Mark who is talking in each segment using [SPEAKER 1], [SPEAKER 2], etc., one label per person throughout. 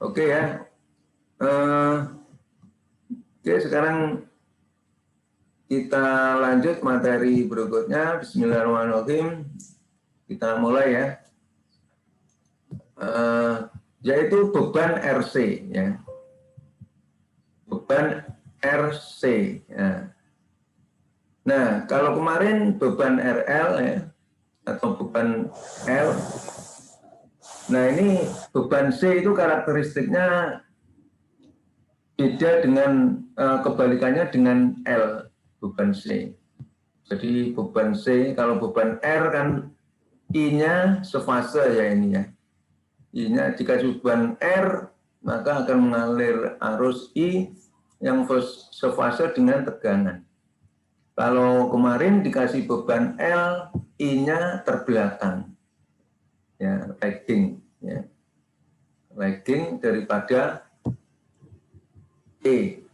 [SPEAKER 1] Oke ya. Oke, sekarang kita lanjut materi berikutnya. Bismillahirrahmanirrahim. Kita mulai ya. Yaitu beban RC ya. Beban RC ya. Nah, kalau kemarin beban RL ya, atau beban L. Nah, ini beban C itu karakteristiknya beda dengan kebalikannya dengan L, beban C. Jadi beban C, kalau beban R kan I-nya sefase ya ini ya. I-nya jika beban R, maka akan mengalir arus I yang sefase dengan tegangan. Kalau kemarin dikasih beban L, I-nya terbelakang, ya, lagging, ya, lagging daripada E.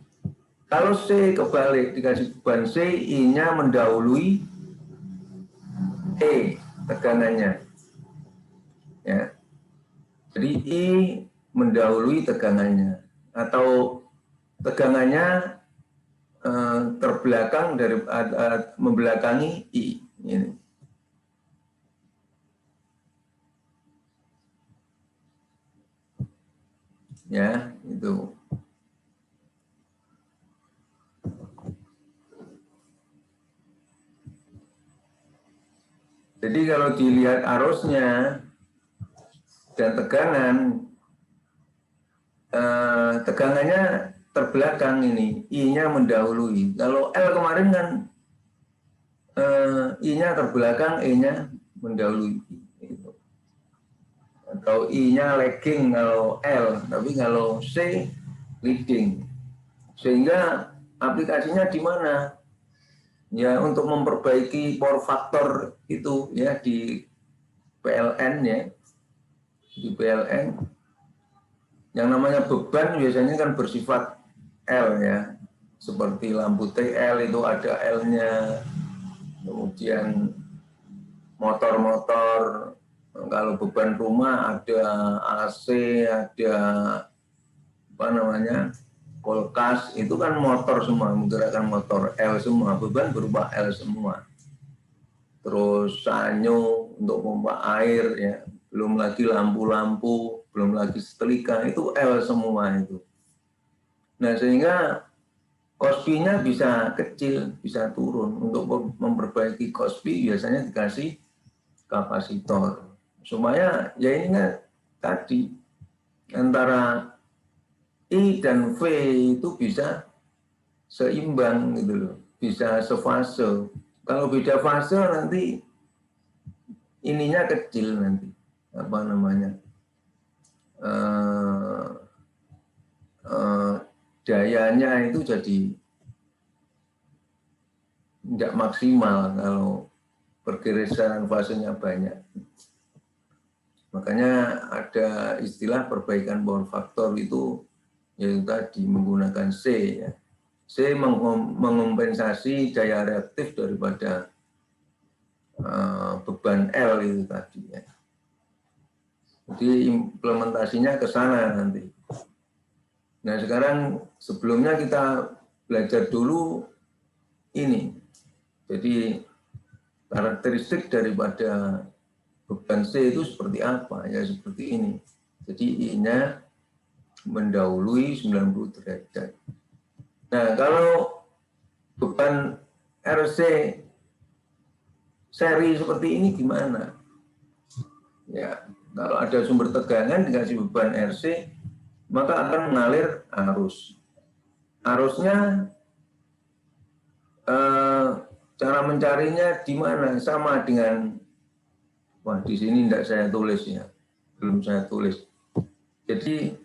[SPEAKER 1] Kalau C kebalik, dikasih beban C, I-nya mendahului E tegangannya, ya. Jadi I mendahului tegangannya, atau tegangannya terbelakang dari membelakangi I. Ini. Ya, itu. Jadi kalau dilihat arusnya dan tegangannya terbelakang ini, I-nya mendahului. Kalau L kemarin kan I-nya terbelakang, E-nya mendahului. Atau I-nya lagging kalau L, tapi kalau C leading. Sehingga aplikasinya di mana? Ya, untuk memperbaiki power factor itu ya di PLN ya. Di PLN yang namanya beban biasanya kan bersifat L ya. Seperti lampu TL itu ada L-nya. Kemudian motor-motor, kalau beban rumah ada AC, ada apa namanya, kulkas, itu kan motor semua, menggerakkan motor L semua, beban berupa L semua. Terus sanyo untuk pompa air, ya, belum lagi lampu-lampu, belum lagi setrika, itu L semua itu. Nah, sehingga Kospi-nya bisa kecil, bisa turun. Untuk memperbaiki Kospi biasanya dikasih kapasitor. Supaya ya ini kan tadi antara I dan V itu bisa seimbang gitu loh, bisa sefase. Kalau beda fase nanti ininya kecil nanti, apa namanya, dayanya itu jadi tidak maksimal kalau pergeseran fasenya banyak. Makanya ada istilah perbaikan power factor itu yaitu tadi menggunakan C ya. C mengompensasi daya reaktif daripada beban L itu tadi ya. Jadi implementasinya ke sana nanti. Nah, sekarang sebelumnya kita belajar dulu ini. Jadi karakteristik daripada beban C itu seperti apa? Ya seperti ini. Jadi I-nya mendahului 90 derajat. Nah, kalau beban RC seri seperti ini gimana? Ya, kalau ada sumber tegangan dikasih beban RC, maka akan mengalir arus. Arusnya cara mencarinya di mana? Sama dengan, wah di sini tidak saya tulis ya, belum saya tulis. Jadi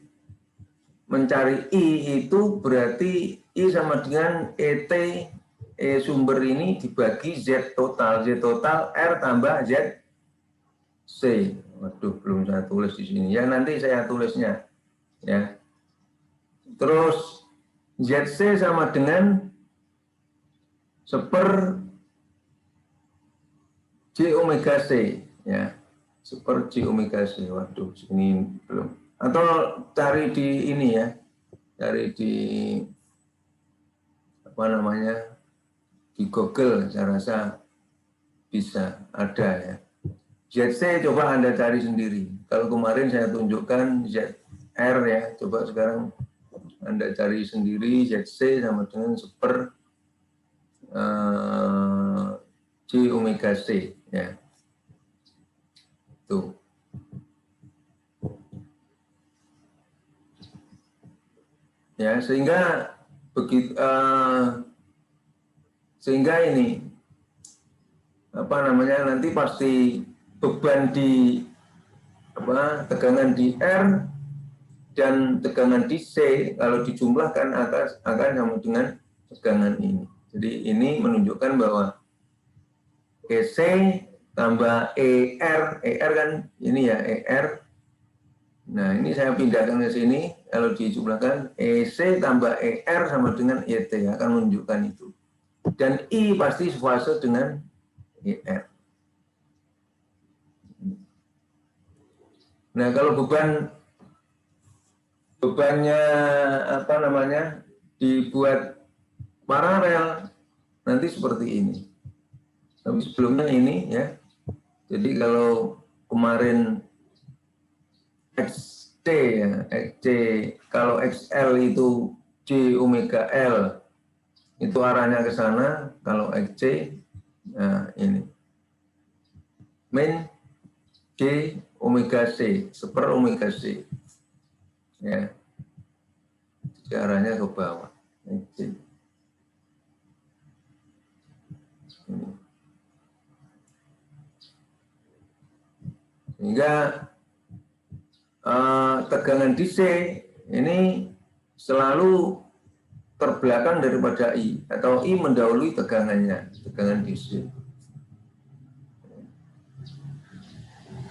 [SPEAKER 1] mencari I itu berarti I sama dengan ET, sumber ini dibagi Z total R tambah ZC. Waduh, belum saya tulis di sini. Ya nanti saya tulisnya. Ya. Terus ZC sama dengan seper J omega C, ya, seper J omega C. Waduh, ini belum. Atau cari di ini ya, cari di apa namanya di Google, saya rasa bisa ada ya. ZC coba Anda cari sendiri. Kalau kemarin saya tunjukkan ZR ya, coba sekarang Anda cari sendiri ZC sama dengan seper J omega C ya. Tuh. Ya, sehingga begitu sehingga ini apa namanya nanti pasti beban di apa tegangan di R dan tegangan di C kalau dijumlahkan akan sama dengan tegangan ini. Jadi ini menunjukkan bahwa EC tambah ER kan ini ya ER. Nah ini saya pindahkan ke sini, kalau dijumlahkan EC tambah ER sama dengan ET akan menunjukkan itu. Dan I pasti sefase dengan ER. Nah kalau bebannya apa namanya dibuat paralel nanti seperti ini. Tapi sebelumnya ini ya. Jadi kalau kemarin XT ya, XC kalau XL itu J omega L itu arahnya ke sana, kalau XC nah ini min J omega C, seper omega C ya. Jadi arahnya ke bawah XC. Sehingga tegangan di C ini selalu terbelakang daripada I, atau I mendahului tegangannya, tegangan di C.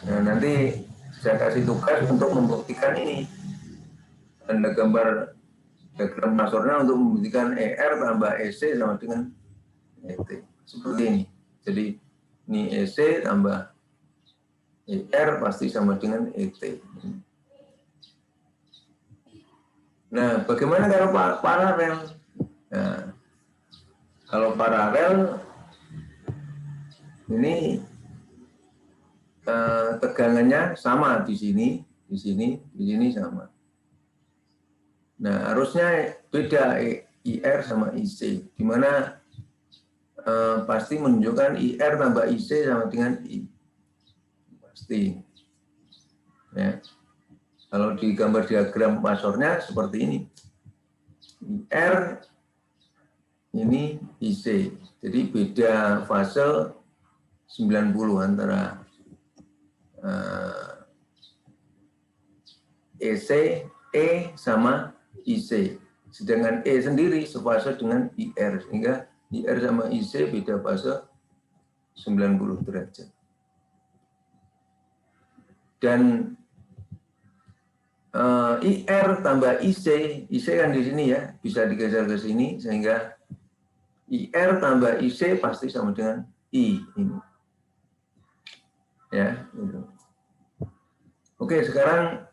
[SPEAKER 1] Nah, nanti saya kasih tugas untuk membuktikan ini. Anda gambar diagram masornya untuk membuktikan ER tambah EC sama dengan ET. Seperti ini. Jadi ini EC tambah ER pasti sama dengan ET. Nah, bagaimana kalau paralel? Nah, kalau paralel ini tegangannya sama di sini sama. Nah, harusnya beda IR sama IC, di mana pasti menunjukkan IR tambah IC sama dengan I. Pasti. Ya. Kalau di gambar diagram masornya seperti ini. IR ini IC. Jadi beda fase 90 antara EC, E sama IC. Sedangkan E sendiri sefase dengan IR, sehingga IR sama IC beda fase 90 derajat. Dan IR tambah IC kan di sini ya, bisa digeser ke sini, sehingga IR tambah IC pasti sama dengan I ini. Ya, gitu. Oke, sekarang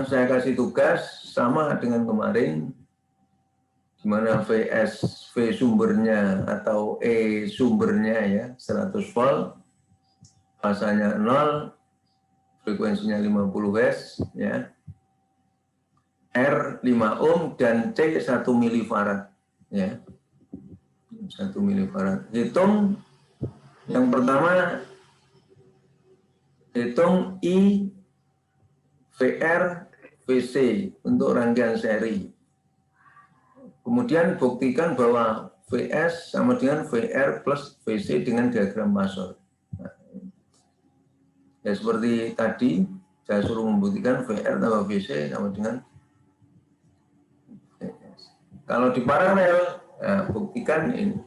[SPEAKER 1] saya kasih tugas sama dengan kemarin, di mana V sumbernya atau E sumbernya ya 100 volt, fasanya 0, frekuensinya 50 Hz, ya. R 5 ohm dan C 1 milifarad, ya. 1 milifarad. Hitung yang pertama, hitung I VR VC untuk rangkaian seri. Kemudian buktikan bahwa VS sama dengan VR plus VC dengan diagram Masor. Ya seperti tadi, saya suruh membuktikan VR tambah VC sama dengan VS. Kalau di paralel, nah, buktikan ini.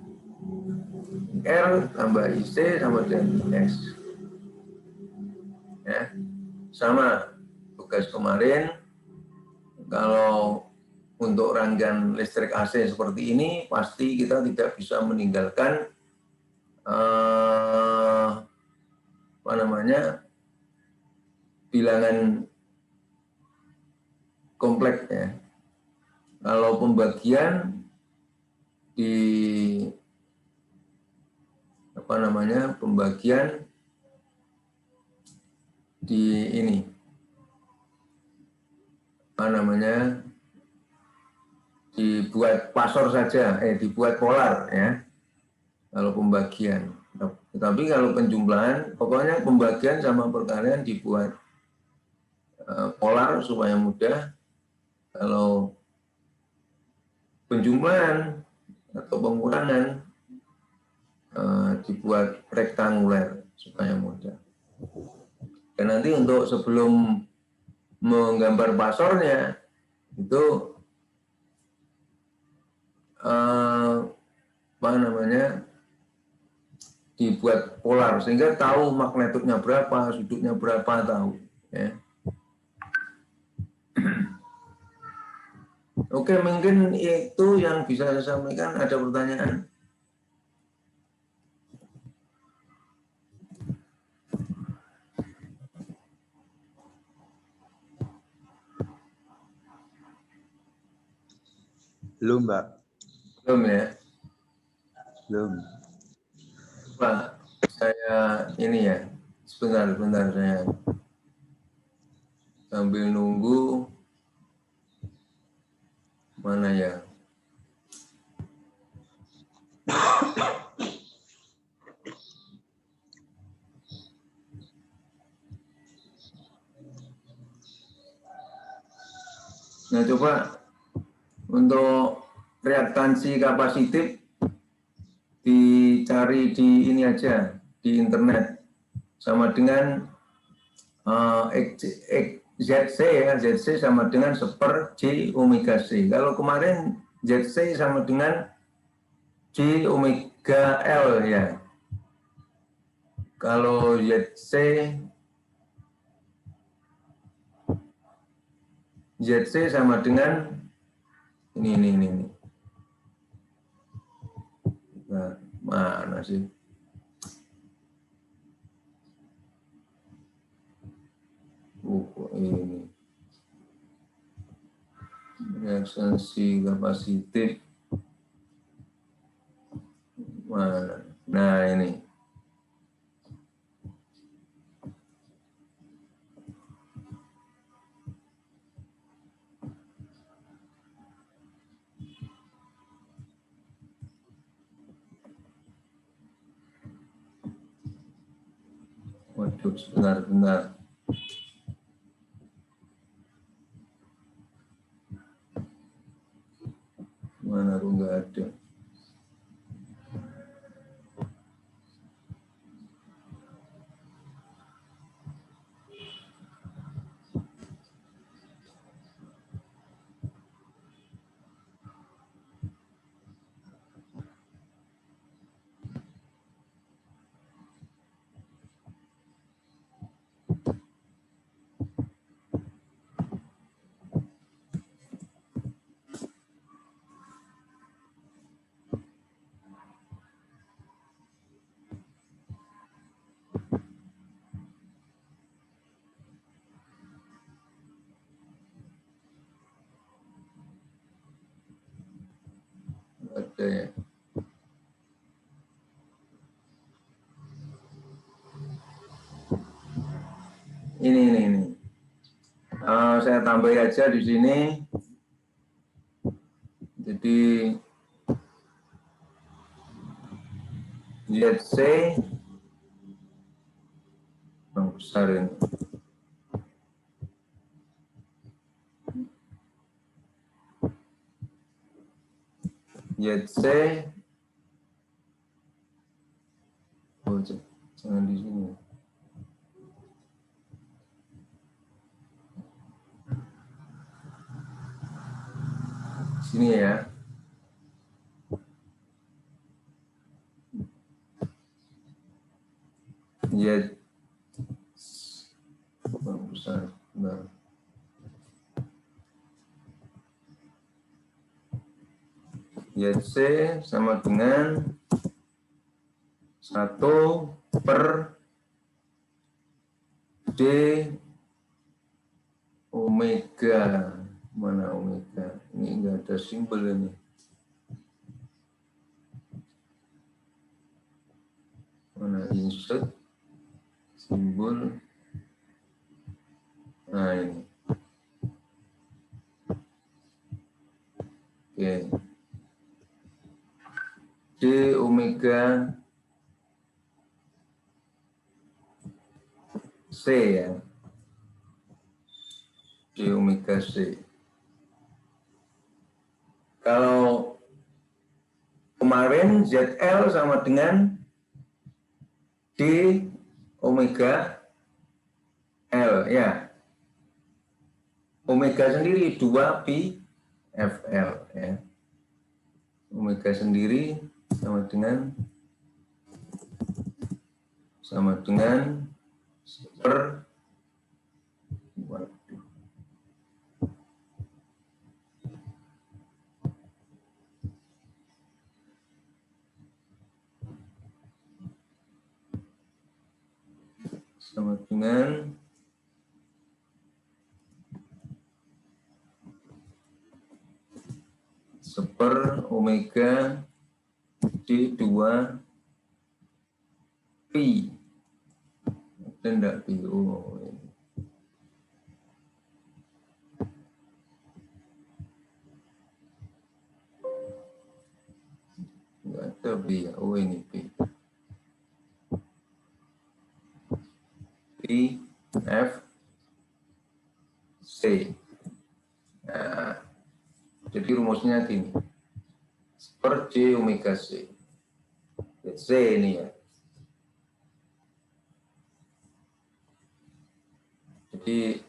[SPEAKER 1] R tambah IC sama dengan S. Ya, sama tugas kemarin, kalau untuk rangkaian listrik AC seperti ini, pasti kita tidak bisa meninggalkan apa namanya, bilangan kompleks ya. Kalau pembagian di apa namanya, pembagian di ini apa namanya, dibuat pasor saja, dibuat polar ya. Kalau pembagian, tapi kalau penjumlahan, pokoknya pembagian sama perkalian dibuat polar supaya mudah. Kalau penjumlahan atau pengurangan dibuat rektanguler supaya mudah. Dan nanti untuk sebelum menggambar pasornya itu apa namanya, dibuat polar sehingga tahu magnitudnya berapa, sudutnya berapa, tahu ya. Oke, mungkin itu yang bisa saya sampaikan. Ada pertanyaan?
[SPEAKER 2] Belum, Mbak.
[SPEAKER 1] Belum ya?
[SPEAKER 2] Belum.
[SPEAKER 1] Pak, saya ini ya, sebentar saya sambil nunggu. Mana ya? Nah, coba untuk reaktansi kapasitif dicari di ini aja, di internet, sama dengan ZC ya, ZC sama dengan 1/J omega C. Kalau kemarin ZC sama dengan J omega L ya. Kalau ZC sama dengan ini. Nah, mana sih? Ini reaktansi kapasitif mana? Nah, ini. Waduh, sebentar. Mana aku nggak ada. Ada ya. Ini. Saya tambahin aja di sini. Jadi ZC yang besar ini. ZC, jangan di sini. Sini ya. Besar. Nah. ZC sama dengan 1/D omega Mana omega? Ini enggak ada simbol ini. Mana insert simbol? Nah ini. Oke. D omega C ya. D omega C. Kalau kemarin ZL sama dengan D omega L ya. Omega sendiri 2 pi FL ya. Omega sendiri sama dengan per sama dengan seper omega D2 pi dan enggak pi. Oh, enggak ada pi ya. Oh ini pi. Pi F C. Nah, jadi rumusnya gini. Per J omega C. C ini ya. Jadi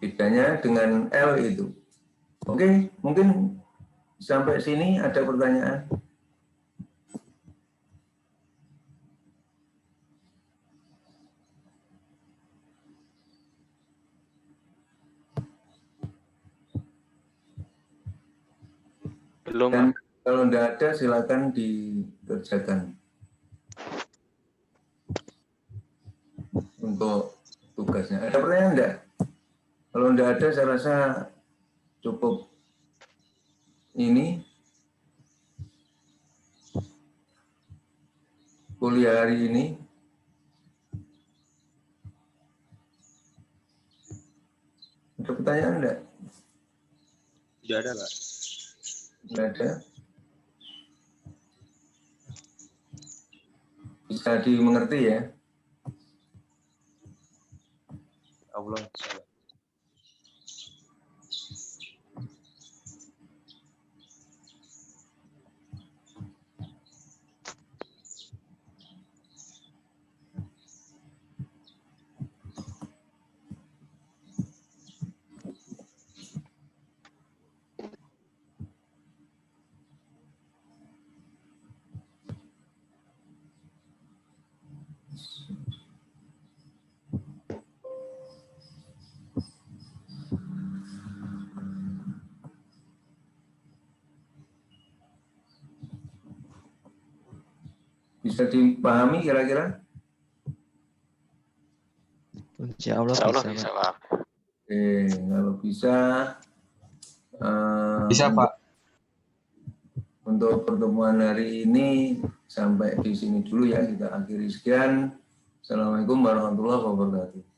[SPEAKER 1] bedanya dengan L itu. Oke, mungkin sampai sini ada pertanyaan.
[SPEAKER 3] Belum,
[SPEAKER 1] Dan
[SPEAKER 3] Pak.
[SPEAKER 1] kalau tidak ada silakan dikerjakan. Untuk tugasnya. Ada pertanyaan enggak? Kalau enggak ada saya rasa cukup ini kuliah hari ini. Ada pertanyaan enggak?
[SPEAKER 2] Tidak ada, Pak.
[SPEAKER 1] Enggak ada. Bisa dimengerti ya?
[SPEAKER 2] Allah.
[SPEAKER 1] Bisa dipahami kira-kira?
[SPEAKER 4] Insya Allah bisa, Pak.
[SPEAKER 1] Oke, kalau bisa
[SPEAKER 2] Bisa, Pak.
[SPEAKER 1] Untuk pertemuan hari ini sampai di sini dulu ya, kita akhiri sekian. Assalamualaikum warahmatullahi wabarakatuh.